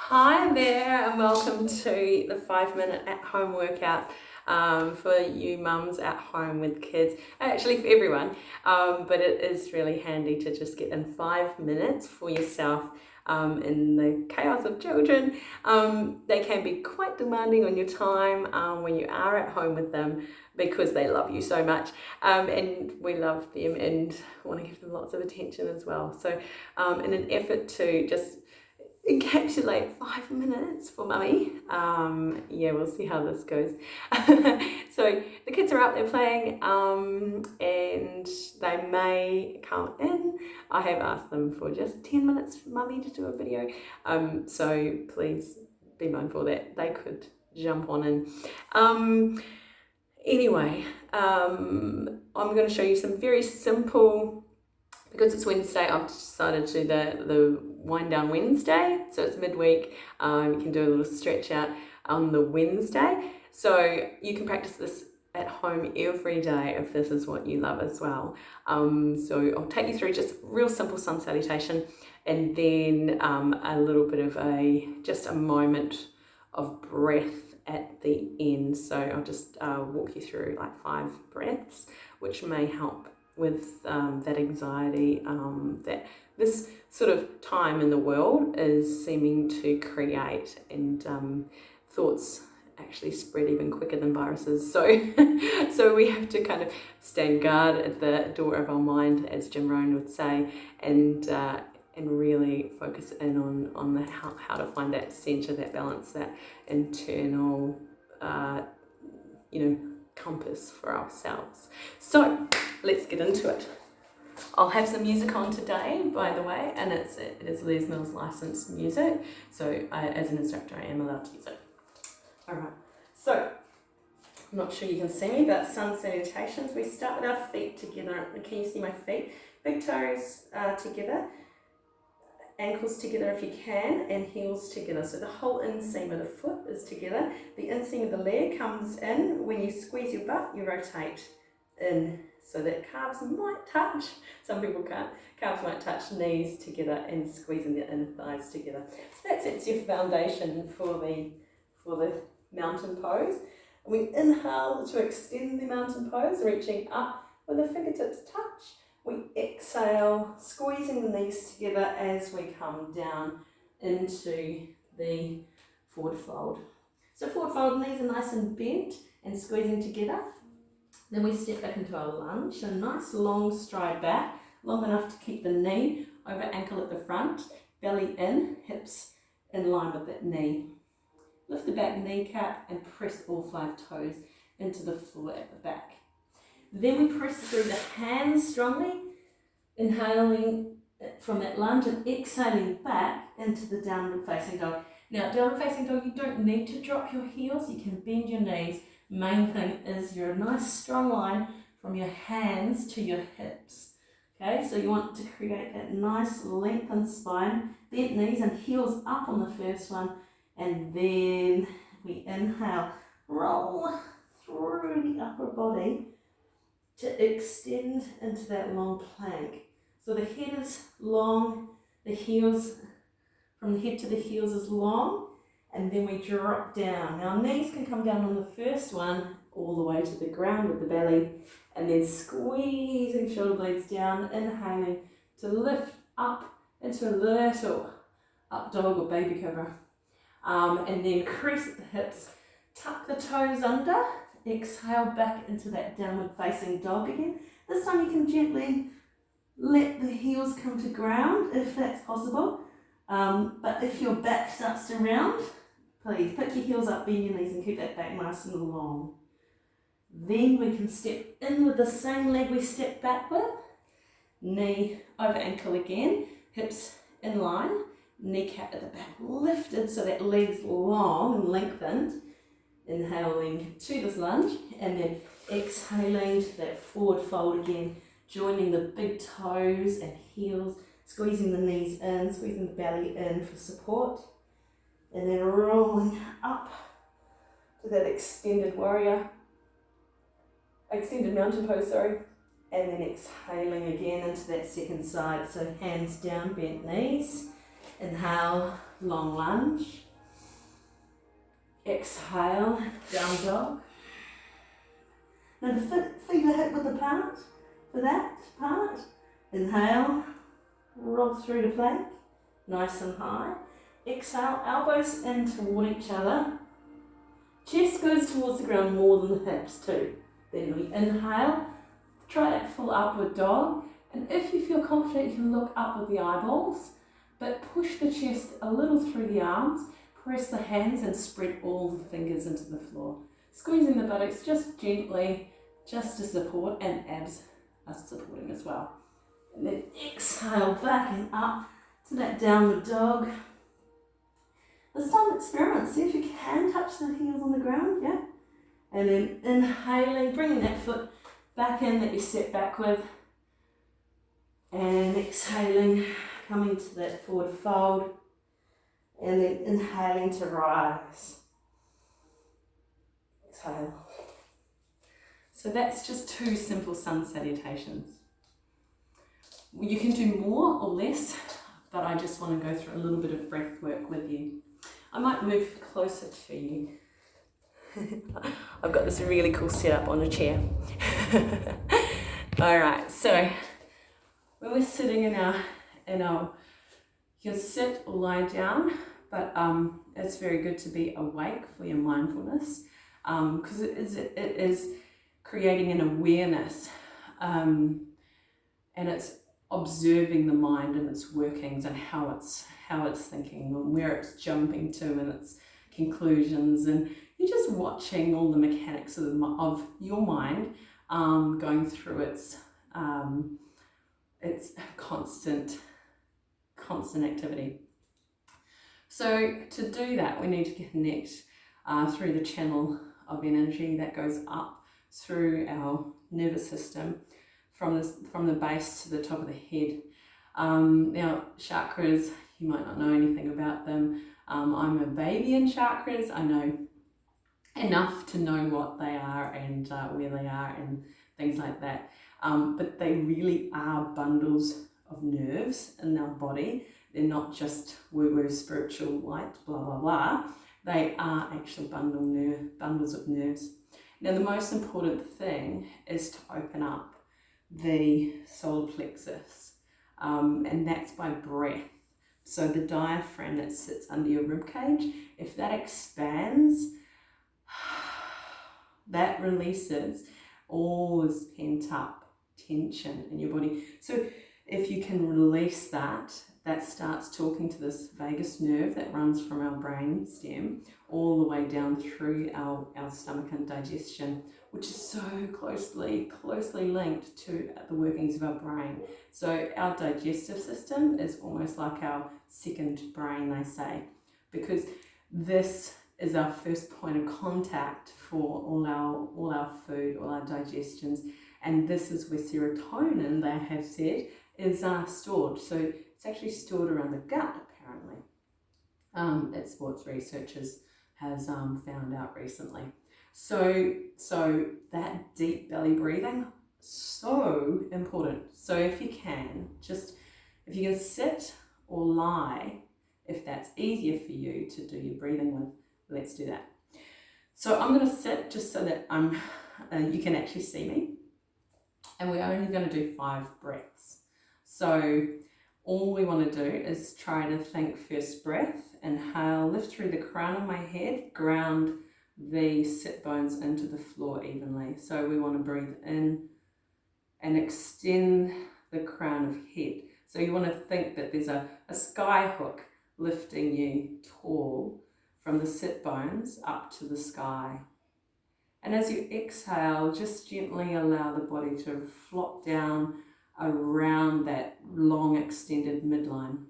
Hi there and welcome to the 5-minute at-home workout for you mums at home with kids, actually for everyone, but it is really handy to just get in 5 minutes for yourself in the chaos of children. They can be quite demanding on your time when you are at home with them because they love you so much and we love them and want to give them lots of attention as well. So in an effort to just encapsulate 5 minutes for mummy. Yeah, we'll see how this goes. So the kids are out there playing and they may come in. I have asked them for just 10 minutes for mummy to do a video. So please be mindful that they could jump on in. Anyway, I'm going to show you some very simple, because it's Wednesday, I've decided to do the wind down Wednesday. So it's midweek. You can do a little stretch out on the Wednesday. So you can practice this at home every day if this is what you love as well. So I'll take you through just real simple sun salutation and then a little bit of just a moment of breath at the end. So I'll just walk you through like 5 breaths, which may help with that anxiety that this sort of time in the world is seeming to create, and thoughts actually spread even quicker than viruses. So we have to kind of stand guard at the door of our mind, as Jim Rohn would say, and really focus in on how to find that center, that balance, that internal compass for ourselves. So let's get into it. I'll have some music on today, by the way, and it is Les Mills licensed music, so as an instructor I am allowed to use it. Alright, so I'm not sure you can see me, but sun salutations. We start with our feet together. Can you see my feet? Big toes together, ankles together if you can, and heels together. So the whole inseam of the foot is together. The inseam of the leg comes in. When you squeeze your butt, you rotate in so that calves might touch. Some people can't. Calves might touch knees together and squeezing the inner thighs together. So that sets your foundation for the mountain pose. And we inhale to extend the mountain pose, reaching up with the fingertips touch. We exhale, squeezing the knees together as we come down into the forward fold. So forward fold, knees are nice and bent and squeezing together. Then we step back into our lunge, a nice long stride back, long enough to keep the knee over ankle at the front, belly in, hips in line with that knee. Lift the back kneecap and press all 5 toes into the floor at the back. Then we press through the hands strongly, inhaling from that lunge and exhaling back into the downward facing dog. Now, downward facing dog, you don't need to drop your heels, you can bend your knees. Main thing is you're a nice strong line from your hands to your hips. Okay, so you want to create that nice lengthened spine, bent knees and heels up on the first one, and then we inhale, roll through the upper body to extend into that long plank. So the head is long, the heels, from the head to the heels is long, and then we drop down. Now knees can come down on the first one all the way to the ground with the belly, and then squeezing shoulder blades down, inhaling to lift up into a little up dog or baby cobra. And then crease at the hips, tuck the toes under, exhale back into that downward facing dog again. This time you can gently let the heels come to ground if that's possible. But if your back starts to round, please pick your heels up, bend your knees and keep that back nice and long. Then we can step in with the same leg we stepped back with. Knee over ankle again, hips in line, kneecap at the back lifted so that leg's long and lengthened. Inhaling to this lunge and then exhaling to that forward fold again, joining the big toes and heels, squeezing the knees in, squeezing the belly in for support, and then rolling up to that extended mountain pose, and then exhaling again into that second side. So hands down, bent knees, inhale long lunge. Exhale, down dog. Now the feet are hip width apart for that part. Inhale, roll through to plank, nice and high. Exhale, elbows in toward each other. Chest goes towards the ground more than the hips too. Then we inhale, try that full upward dog. And if you feel confident, you can look up with the eyeballs, but push the chest a little through the arms, press the hands and spread all the fingers into the floor. Squeezing the buttocks just gently, just to support, and abs are supporting as well. And then exhale, back and up to that downward dog. This time experiment, see if you can touch the heels on the ground, yeah? And then inhaling, bringing that foot back in that you step back with. And exhaling, coming to that forward fold. And then inhaling to rise. Exhale. So that's just 2 simple sun salutations. You can do more or less, but I just want to go through a little bit of breath work with you. I might move closer to you. I've got this really cool setup on a chair. All right, so when we're sitting in our, you can sit or lie down, but it's very good to be awake for your mindfulness, because it is creating an awareness, and it's observing the mind and its workings and how it's thinking and where it's jumping to and its conclusions, and you're just watching all the mechanics of your mind going through its constant activity. So to do that, we need to connect through the channel of energy that goes up through our nervous system from the base to the top of the head. Now, chakras, you might not know anything about them. I'm a baby in chakras. I know enough to know what they are and where they are and things like that. But they really are bundles of nerves in our body. They're not just woo-woo spiritual light, blah, blah, blah. They are actually bundles of nerves. Now, the most important thing is to open up the solar plexus, and that's by breath. So the diaphragm that sits under your rib cage, if that expands, that releases all this pent up tension in your body. So if you can release that starts talking to this vagus nerve that runs from our brain stem all the way down through our stomach and digestion, which is so closely linked to the workings of our brain. So our digestive system is almost like our second brain, they say, because this is our first point of contact for all our food, all our digestions, and this is where serotonin, they have said, is stored. So it's actually stored around the gut, apparently. It's what researchers has found out recently. So that deep belly breathing, so important. So if you can sit or lie, if that's easier for you to do your breathing with, let's do that. So I'm going to sit just so that you can actually see me, and we're only going to do 5 breaths. So all we want to do is try to think first breath, inhale, lift through the crown of my head, ground the sit bones into the floor evenly. So we want to breathe in and extend the crown of head. So you want to think that there's a sky hook lifting you tall from the sit bones up to the sky. And as you exhale, just gently allow the body to flop down around that long extended midline.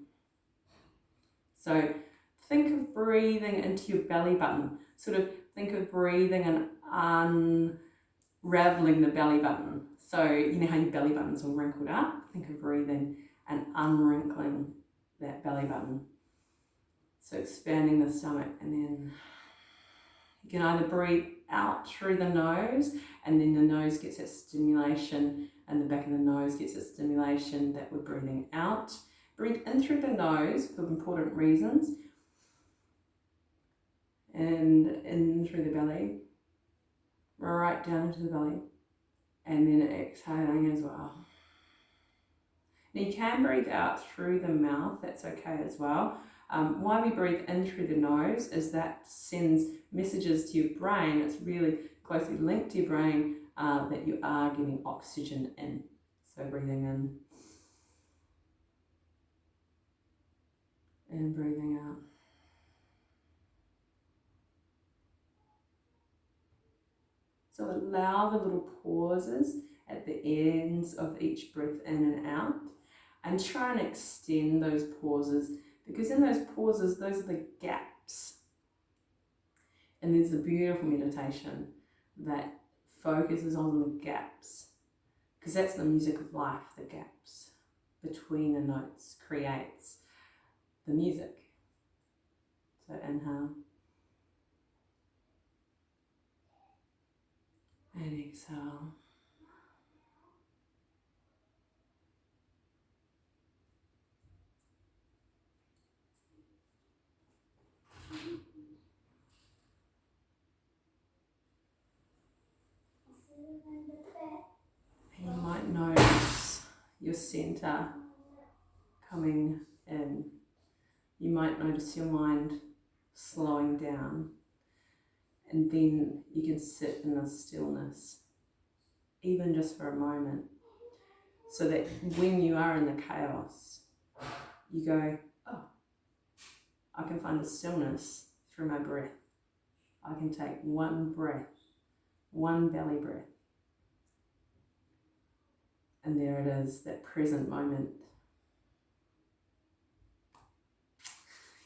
So think of breathing into your belly button. Sort of think of breathing and unraveling the belly button. So you know how your belly button's all wrinkled up? Think of breathing and unwrinkling that belly button. So expanding the stomach, and then you can either breathe out through the nose, and then the nose gets that stimulation, and the back of the nose gets that stimulation that we're breathing out. Breathe in through the nose for important reasons. and in through the belly, right down into the belly, and then exhaling as well. Now you can breathe out through the mouth, that's okay as well. Why we breathe in through the nose is that sends messages to your brain. It's really closely linked to your brain that you are getting oxygen in. So breathing in and breathing out. So allow the little pauses at the ends of each breath in and out, and try and extend those pauses, because in those pauses, those are the gaps. And there's a beautiful meditation that focuses on the gaps, because that's the music of life. The gaps between the notes creates the music. So inhale and exhale. You might notice your center coming in. You might notice your mind slowing down, and then you can sit in a stillness, even just for a moment, so that when you are in the chaos, you go, oh, I can find the stillness through my breath. I can take one breath, one belly breath, and there it is, that present moment.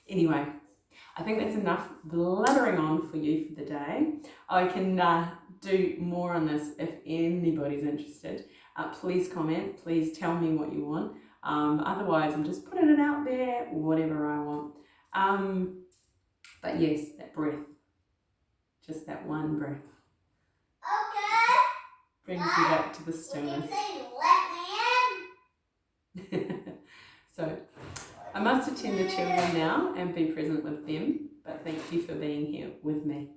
Anyway, I think that's enough blathering on for you for the day. I can do more on this if anybody's interested. Please comment, please tell me what you want. Otherwise, I'm just putting it out there, whatever I want. But yes, that breath, just that one breath. Okay. Brings you back to the stillness. So I must attend the children now and be present with them, but thank you for being here with me.